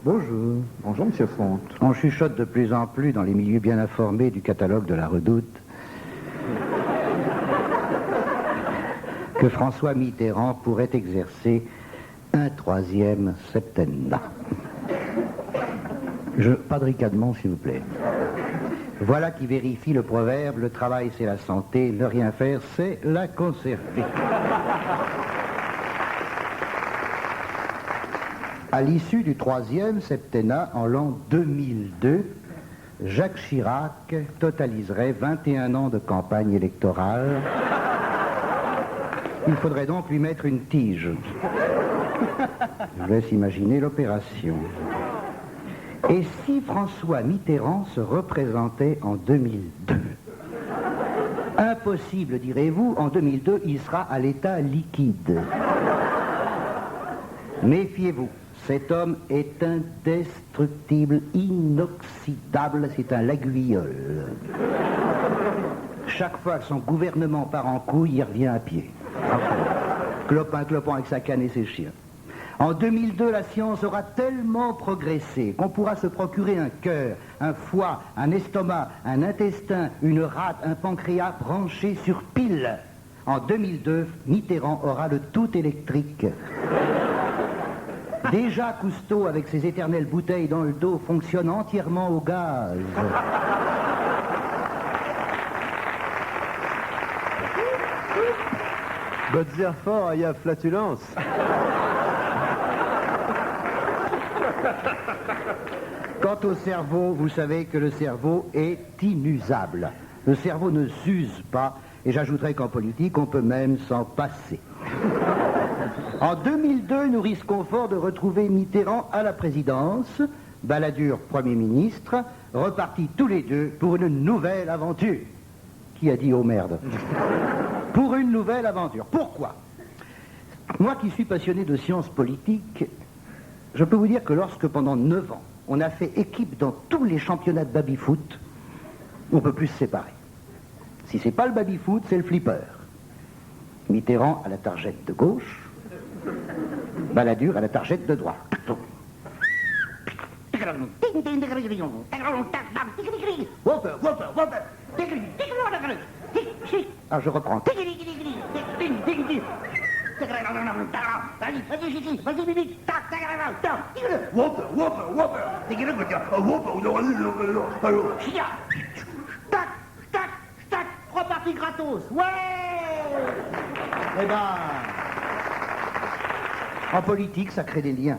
Bonjour. Bonjour, monsieur Fonte. On chuchote de plus en plus dans les milieux bien informés du catalogue de la Redoute que François Mitterrand pourrait exercer un 3e septennat. Pas de ricanement, s'il vous plaît. Voilà qui vérifie le proverbe, le travail c'est la santé, ne rien faire c'est la conserver. À l'issue du 3e septennat, en l'an 2002, Jacques Chirac totaliserait 21 ans de campagne électorale. Il faudrait donc lui mettre une tige. Je vous laisse imaginer l'opération. Et si François Mitterrand se représentait en 2002? Impossible, direz-vous, en 2002, il sera à l'état liquide. Méfiez-vous, cet homme est indestructible, inoxydable, c'est un l'aiguillole. Chaque fois que son gouvernement part en couille, il revient à pied. Clopin avec sa canne et ses chiens. En 2002, la science aura tellement progressé qu'on pourra se procurer un cœur, un foie, un estomac, un intestin, une rate, un pancréas branché sur pile. En 2002, Mitterrand aura le tout électrique. Déjà Cousteau, avec ses éternelles bouteilles dans le dos, fonctionne entièrement au gaz. Godzer fort, aya flatulence. Quant au cerveau, vous savez que le cerveau est inusable. Le cerveau ne s'use pas, et j'ajouterais qu'en politique, on peut même s'en passer. En 2002, nous risquons fort de retrouver Mitterrand à la présidence, Balladur Premier ministre, repartis tous les deux pour une nouvelle aventure. Qui a dit oh merde? Pour une nouvelle aventure. Pourquoi? Moi qui suis passionné de sciences politiques, je peux vous dire que lorsque pendant 9 ans, on a fait équipe dans tous les championnats de baby-foot, on ne peut plus se séparer. Si c'est pas le baby-foot, c'est le flipper. Mitterrand à la targette de gauche, Balladur à la targette de droite. Ah, je reprends. Reparti gratos. Ouais. Eh ben, en politique, ça crée des liens.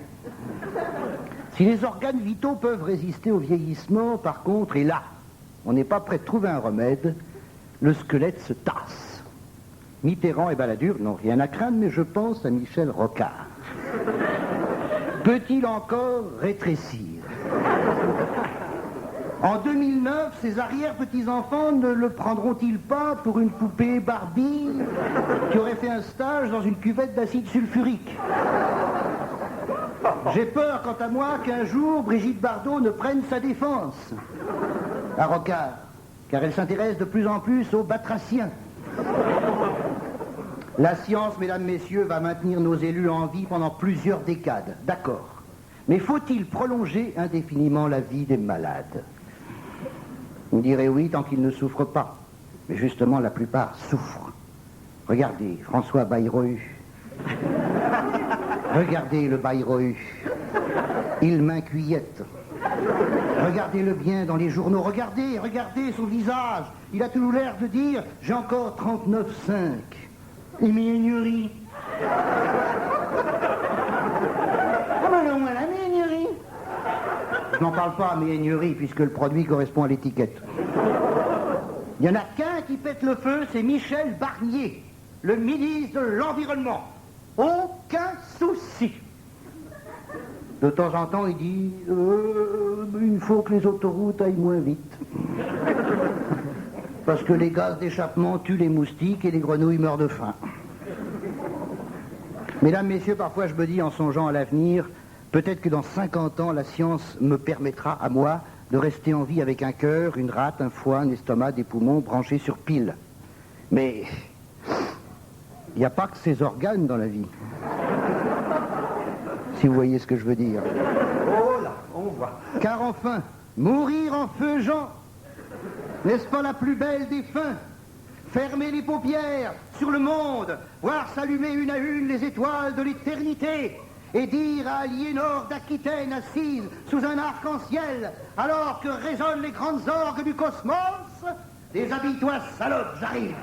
Si les organes vitaux peuvent résister au vieillissement, par contre, et là, on n'est pas prêt de trouver un remède, le squelette se tasse. Mitterrand et Balladur n'ont rien à craindre, mais je pense à Michel Rocard. Peut-il encore rétrécir? En 2009, ses arrière-petits-enfants ne le prendront-ils pas pour une poupée Barbie qui aurait fait un stage dans une cuvette d'acide sulfurique? J'ai peur, quant à moi, qu'un jour, Brigitte Bardot ne prenne sa défense à Rocard, car elle s'intéresse de plus en plus aux batraciens. La science, mesdames, messieurs, va maintenir nos élus en vie pendant plusieurs décades, d'accord. Mais faut-il prolonger indéfiniment la vie des malades? Vous me direz oui, tant qu'ils ne souffrent pas. Mais justement, la plupart souffrent. Regardez, François Bayrou. Regardez le Bayrou. Il m'inquiète. Regardez-le bien dans les journaux. Regardez son visage. Il a toujours l'air de dire « J'ai encore 39,5 ». Et mignonnerie. Ah ben non, la mignonnerie. Je n'en parle pas à mignonnerie puisque le produit correspond à l'étiquette. Il n'y en a qu'un qui pète le feu, c'est Michel Barnier, le ministre de l'Environnement. Aucun souci. De temps en temps, il dit il faut que les autoroutes aillent moins vite. Parce que les gaz d'échappement tuent les moustiques et les grenouilles meurent de faim. Mesdames, messieurs, parfois je me dis en songeant à l'avenir, peut-être que dans 50 ans, la science me permettra à moi de rester en vie avec un cœur, une rate, un foie, un estomac, des poumons branchés sur pile. Mais il n'y a pas que ces organes dans la vie. Si vous voyez ce que je veux dire. Oh là! Car enfin, mourir en feu Jean, n'est-ce pas la plus belle des fins? Fermer les paupières sur le monde, voir s'allumer une à une les étoiles de l'éternité, et dire à Aliénor d'Aquitaine assise sous un arc-en-ciel, alors que résonnent les grandes orgues du cosmos, déshabille-toi, salope, j'arrive.